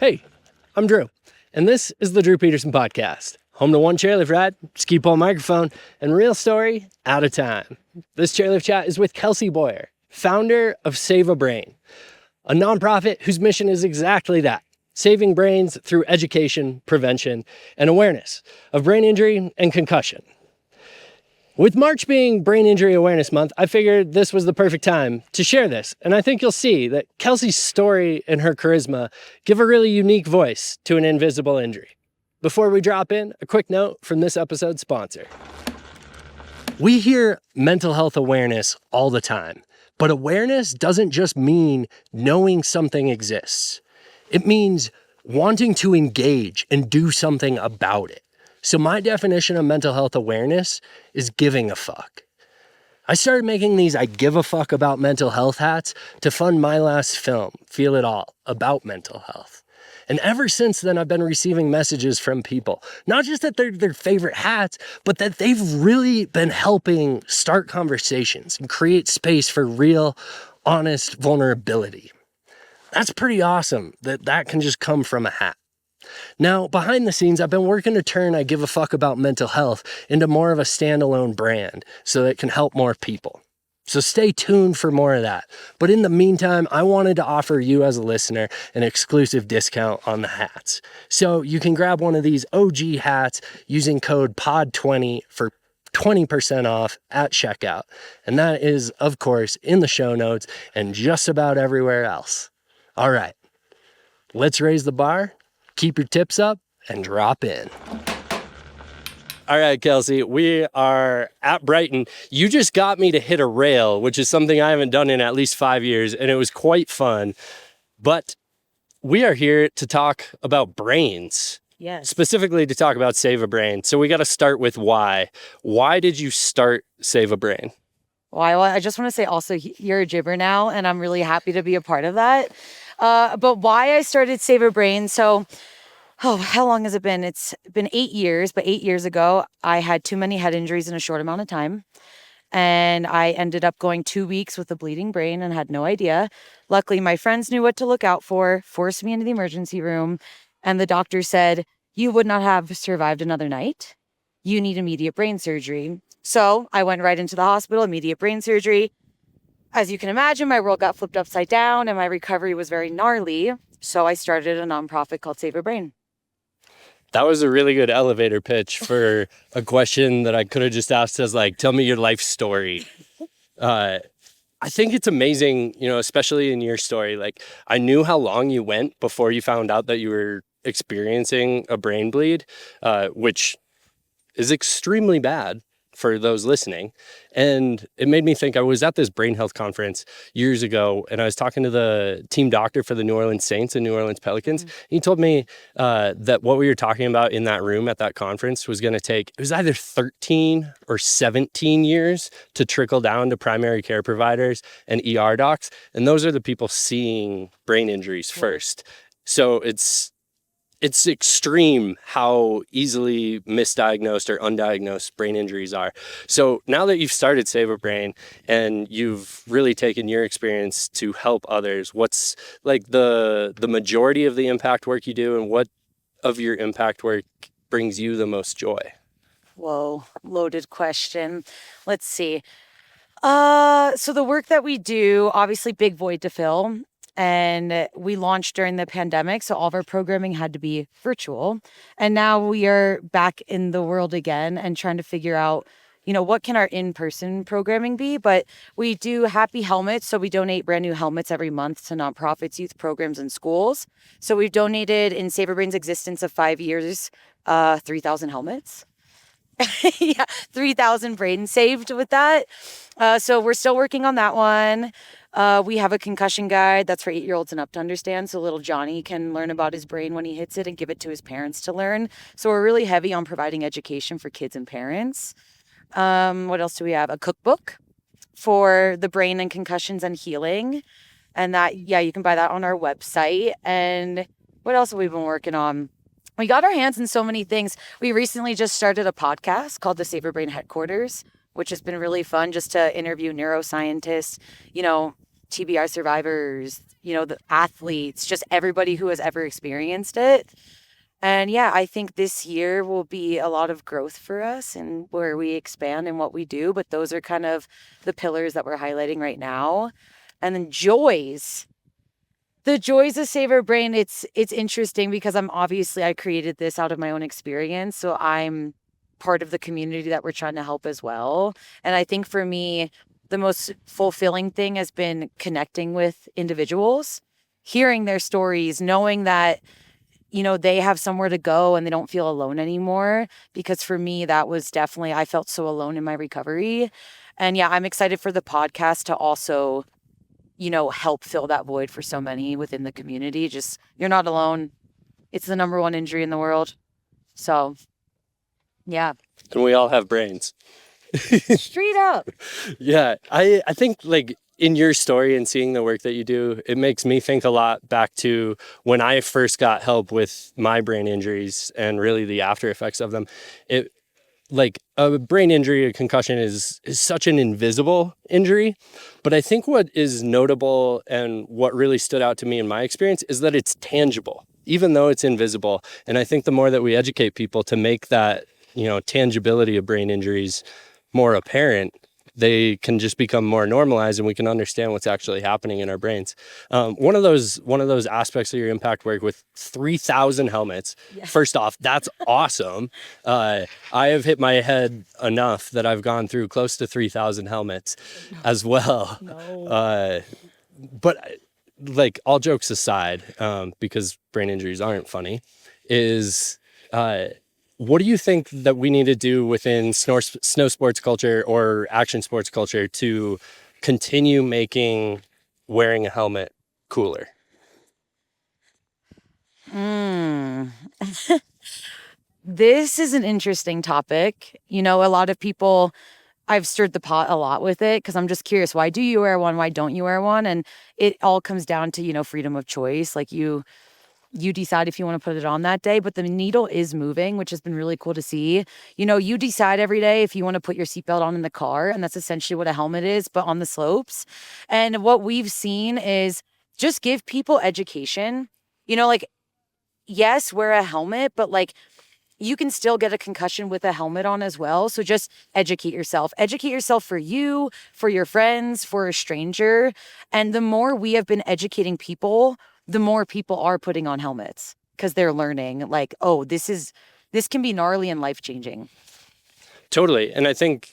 Hey, I'm Drew, and this is the Drew Petersen Podcast, home to one chairlift ride, ski pole microphone, and real story at a time. This chairlift chat is with Kelsey Boyer, founder of Save a Brain, a nonprofit whose mission is exactly that, saving brains through education, prevention, and awareness of brain injury and concussion. With March being Brain Injury Awareness Month, I figured this was the perfect time to share this, and I think you'll see that Kelsey's story and her charisma give a really unique voice to an invisible injury. Before we drop in, a quick note from this episode's sponsor. We hear mental health awareness all the time, but awareness doesn't just mean knowing something exists. It means wanting to engage and do something about it. So my definition of mental health awareness is giving a fuck. I started making these I give a fuck about mental health hats to fund my last film, Feel It All, about mental health. And ever since then, I've been receiving messages from people, not just that they're their favorite hats, but that they've really been helping start conversations and create space for real, honest vulnerability. That's pretty awesome that can just come from a hat. Now, behind the scenes, I've been working to turn I Give a Fuck About Mental Health into more of a standalone brand so that it can help more people. So stay tuned for more of that. But in the meantime, I wanted to offer you as a listener an exclusive discount on the hats. So you can grab one of these OG hats using code POD20 for 20% off at checkout. And that is, of course, in the show notes and just about everywhere else. All right, let's raise the bar. Keep your tips up and drop in. All right, Kelsey, we are at Brighton. You just got me to hit a rail, which is something I haven't done in at least 5 years, and it was quite fun. But we are here to talk about brains. Yes. Specifically to talk about Save a Brain. So we got to start with why. Why did you start Save a Brain? Well, I just want to say also, you're a gibber now, and I'm really happy to be a part of that. But why I started Save a Brain, so, how long has it been? It's been 8 years, but 8 years ago, I had too many head injuries in a short amount of time. And I ended up going 2 weeks with a bleeding brain and had no idea. Luckily, my friends knew what to look out for, forced me into the emergency room, and the doctor said, you would not have survived another night. You need immediate brain surgery. So I went right into the hospital, immediate brain surgery. As you can imagine, my world got flipped upside down and my recovery was very gnarly. So I started a nonprofit called Save a Brain. That was a really good elevator pitch for a question that I could have just asked as like, tell me your life story. I think it's amazing, especially in your story. Like, I knew how long you went before you found out that you were experiencing a brain bleed, which is extremely bad for those listening. And it made me think, I was at this brain health conference years ago, and I was talking to the team doctor for the New Orleans Saints and New Orleans Pelicans. Mm-hmm. He told me that what we were talking about in that room at that conference was going to take, it was either 13 or 17 years to trickle down to primary care providers and ER docs. And those are the people seeing brain injuries first. So it's extreme how easily misdiagnosed or undiagnosed brain injuries are. So now that you've started Save a Brain and you've really taken your experience to help others, what's like the majority of the impact work you do, and what of your impact work brings you the most joy? Whoa, loaded question. Let's see. So the work that we do, obviously big void to fill. And we launched during the pandemic, so all of our programming had to be virtual. And now we are back in the world again and trying to figure out, what can our in-person programming be? But we do happy helmets, so we donate brand new helmets every month to nonprofits, youth programs, and schools. So we've donated, in Save a Brain's existence of 5 years, 3,000 helmets. Yeah, 3,000 brains saved with that. So we're still working on that one. We have a concussion guide that's for 8-year-olds and up to understand, so little Johnny can learn about his brain when he hits it and give it to his parents to learn. So we're really heavy on providing education for kids and parents. What else do we have? A cookbook for the brain and concussions and healing. And that, you can buy that on our website. And what else have we been working on? We got our hands in so many things. We recently just started a podcast called the Save a Brain Headquarters, which has been really fun just to interview neuroscientists, TBI survivors, the athletes, just everybody who has ever experienced it. And yeah, I think this year will be a lot of growth for us and where we expand and what we do. But those are kind of the pillars that we're highlighting right now. And then joys. The joys of Save Our Brain, it's interesting because I created this out of my own experience. So I'm part of the community that we're trying to help as well. And I think for me, the most fulfilling thing has been connecting with individuals, hearing their stories, knowing that they have somewhere to go and they don't feel alone anymore. Because for me, that was definitely, I felt so alone in my recovery. And yeah, I'm excited for the podcast to also, help fill that void for so many within the community. Just, you're not alone. It's the number one injury in the world. So, yeah. And we all have brains. Straight up. Yeah. I think like in your story and seeing the work that you do, it makes me think a lot back to when I first got help with my brain injuries and really the after effects of them. It like a brain injury, a concussion is such an invisible injury. But I think what is notable and what really stood out to me in my experience is that it's tangible, even though it's invisible. And I think the more that we educate people to make that, tangibility of brain injuries more apparent, they can just become more normalized and we can understand what's actually happening in our brains. One of those aspects of your impact work with 3,000 helmets. Yeah. First off, that's awesome. I have hit my head enough that I've gone through close to 3,000 helmets as well. No. But like all jokes aside, because brain injuries aren't funny, is what do you think that we need to do within snow sports culture or action sports culture to continue making wearing a helmet cooler? This is an interesting topic. A lot of people, I've stirred the pot a lot with it because I'm just curious, why do you wear one? Why don't you wear one? And it all comes down to, freedom of choice. Like you decide if you want to put it on that day, but the needle is moving, which has been really cool to see. You decide every day if you want to put your seatbelt on in the car, and that's essentially what a helmet is, but on the slopes. And what we've seen is just give people education. Like, yes, wear a helmet, but like you can still get a concussion with a helmet on as well. So just educate yourself. Educate yourself for you, for your friends, for a stranger. And the more we have been educating people, the more people are putting on helmets because they're learning like, oh, this can be gnarly and life-changing. Totally. And I think,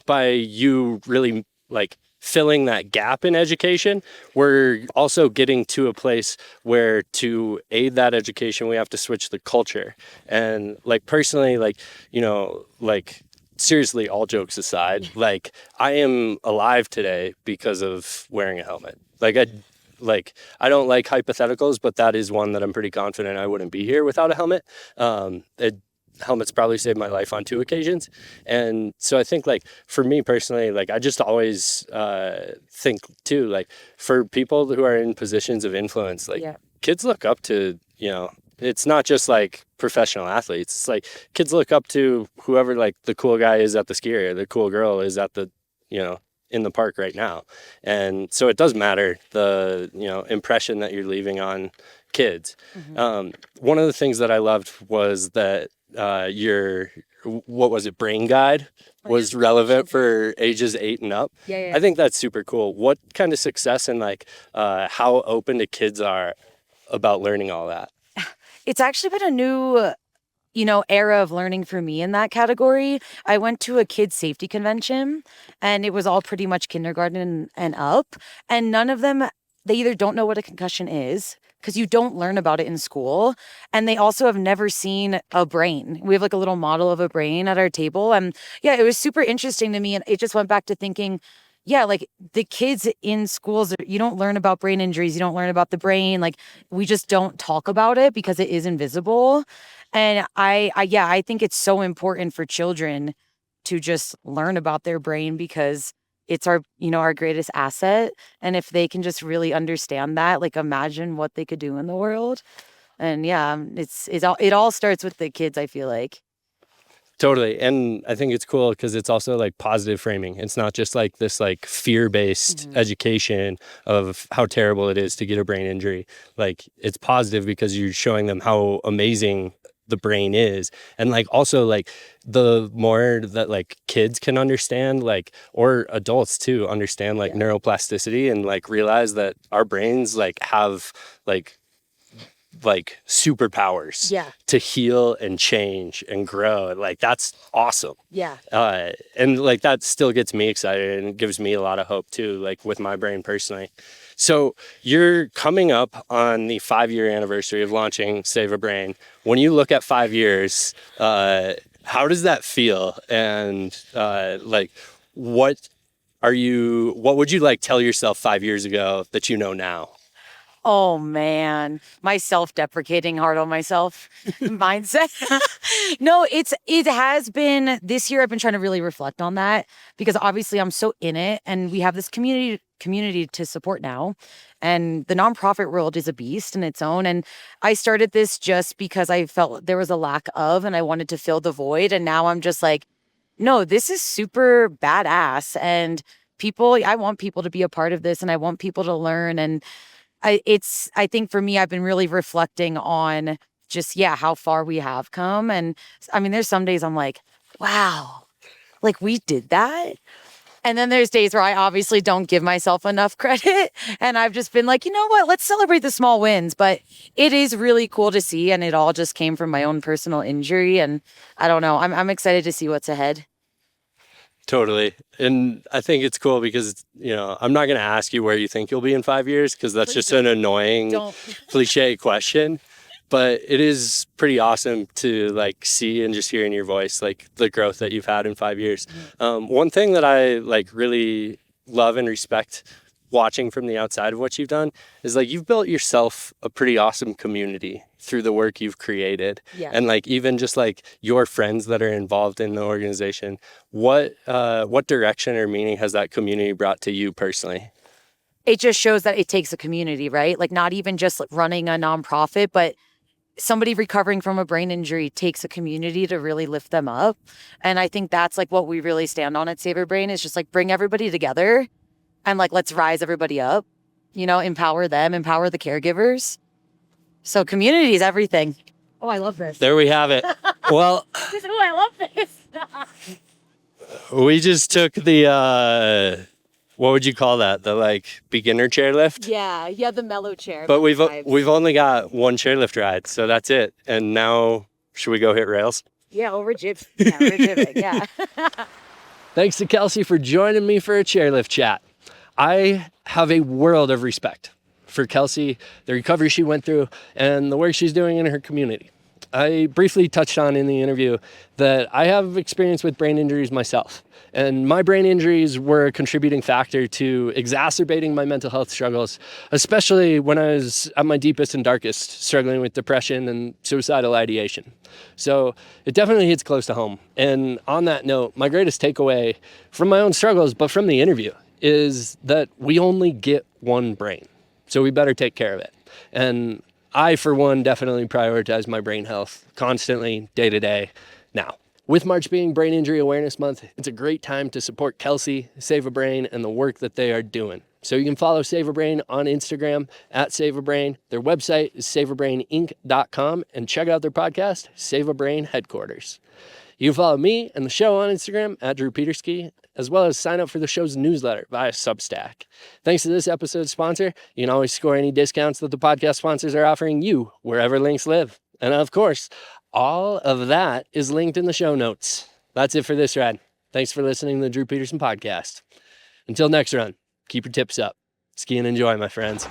by you really like filling that gap in education, we're also getting to a place where to aid that education, we have to switch the culture. And like personally, like, like seriously, all jokes aside, like I am alive today because of wearing a helmet. I don't like hypotheticals, but that is one that I'm pretty confident I wouldn't be here without a helmet. Helmets probably saved my life on 2 occasions. And so I think like for me personally, like I just always think too, like for people who are in positions of influence, like kids look up to, it's not just like professional athletes. It's like kids look up to whoever like the cool guy is at the ski area, the cool girl is at the, in the park right now. And so it does matter the, impression that you're leaving on kids. Mm-hmm. One of the things that I loved was that your, what was it, brain guide was relevant for ages 8 and up. Yeah. I think that's super cool. What kind of success and like how open to kids are about learning all that? It's actually been a new era of learning for me in that category. I went to a kids safety convention and it was all pretty much kindergarten and up. And none of them, they either don't know what a concussion is because you don't learn about it in school. And they also have never seen a brain. We have like a little model of a brain at our table. And yeah, it was super interesting to me. And it just went back to thinking, yeah, like the kids in schools, you don't learn about brain injuries. You don't learn about the brain. Like we just don't talk about it because it is invisible. And I think it's so important for children to just learn about their brain because it's our greatest asset. And if they can just really understand that, like imagine what they could do in the world. And yeah, it all starts with the kids, I feel like. Totally. And I think it's cool because it's also like positive framing. It's not just like this like fear-based education of how terrible it is to get a brain injury. Like it's positive because you're showing them how amazing the brain is. And like also like the more that like kids can understand, like, or adults too understand like neuroplasticity and like realize that our brains like have like superpowers to heal and change and grow. Like that's awesome. And like that still gets me excited and gives me a lot of hope too, like with my brain personally. So you're coming up on the 5-year anniversary of launching Save a Brain. When you look at 5 years, how does that feel? And like what would you like tell yourself 5 years ago that you know now? Oh man, my self-deprecating hard on myself mindset. No, it has been this year. I've been trying to really reflect on that because obviously I'm so in it, and we have this community to support now, and the nonprofit world is a beast in its own. And I started this just because I felt there was a lack of, and I wanted to fill the void. And now I'm just like, no, this is super badass, and I want people to be a part of this, and I want people to learn. And I think for me, I've been really reflecting on just, how far we have come. And I mean, there's some days I'm like, wow, like we did that. And then there's days where I obviously don't give myself enough credit. And I've just been like, you know what, let's celebrate the small wins. But it is really cool to see. And it all just came from my own personal injury. And I don't know, I'm excited to see what's ahead. Totally. And I think it's cool because, I'm not going to ask you where you think you'll be in 5 years because that's just an annoying cliche question. But it is pretty awesome to like see and just hear in your voice, like the growth that you've had in 5 years. One thing that I like really love and respect watching from the outside of what you've done is like you've built yourself a pretty awesome community through the work you've created. And like even just like your friends that are involved in the organization, what direction or meaning has that community brought to you personally? It just shows that it takes a community, right? Like not even just like running a nonprofit, but somebody recovering from a brain injury takes a community to really lift them up. And I think that's like what we really stand on at Save a Brain is just like bring everybody together and like, let's rise everybody up, empower them, empower the caregivers. So community is everything. Oh, I love this. There we have it. Well, I love this. We just took the, what would you call that? The like beginner chairlift? Yeah, the mellow chair. But we've only got one chairlift ride, so that's it. And now, should we go hit rails? Yeah, we're jibbing, yeah. Thanks to Kelsey for joining me for a chairlift chat. I have a world of respect for Kelsey, the recovery she went through, and the work she's doing in her community. I briefly touched on in the interview that I have experience with brain injuries myself. And my brain injuries were a contributing factor to exacerbating my mental health struggles, especially when I was at my deepest and darkest, struggling with depression and suicidal ideation. So it definitely hits close to home. And on that note, my greatest takeaway from my own struggles, but from the interview, is that we only get one brain. So we better take care of it. And I, for one, definitely prioritize my brain health constantly, day to day, now. With March being Brain Injury Awareness Month, it's a great time to support Kelsey, Save a Brain, and the work that they are doing. So you can follow Save a Brain on Instagram at Save a Brain. Their website is saveabraininc.com and check out their podcast, Save a Brain Headquarters. You can follow me and the show on Instagram at Drew Petersen, as well as sign up for the show's newsletter via Substack. Thanks to this episode's sponsor, you can always score any discounts that the podcast sponsors are offering you wherever links live. And of course, all of that is linked in the show notes. That's it for this ride. Thanks for listening to the Drew Petersen Podcast. Until next run, keep your tips up. Ski and enjoy, my friends.